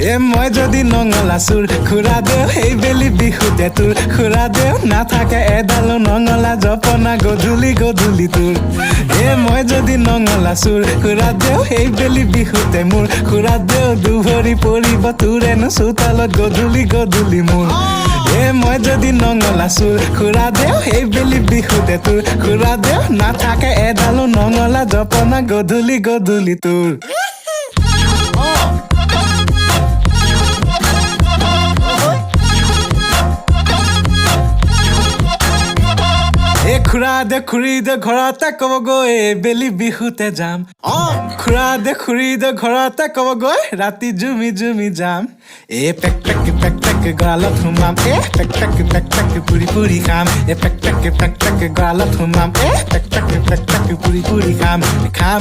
মই যদি নঙলা চুৰ খুৰা দেও সেই বেলি বিহুতে তোৰ খুৰা দেও নাথাকে এডালো নঙলা জপনা গধূলি গধূলি তোৰ মই যদি নঙলা চুৰ খুৰা দেও সেই বেলি বিহুতে মোৰ খুৰা দেও দুভৰি পৰিব তোৰেনো চোতালত গধূলি গধূলি মোৰ মই যদি নঙলা চুৰ খুৰা দেও সেই বেলি বিহুতে তোৰ খুৰা দেও নাথাকে এডালো নঙলা জপনা গধূলি গধূলি তোৰ খুৰা দে খুৰী দে ঘৰতে ক'বগৈ বেলি বিহুতে যাম খুৰা দে খুৰী দে ঘৰতে ক'বগৈ ৰাতি জুমি জুমি যাম পেক পেক গৰালত সোমাম পেক পেক পুৰি পুৰি খাম পেক পেক গৰালত সোমাম পেক পেক পুৰি পুৰি খাম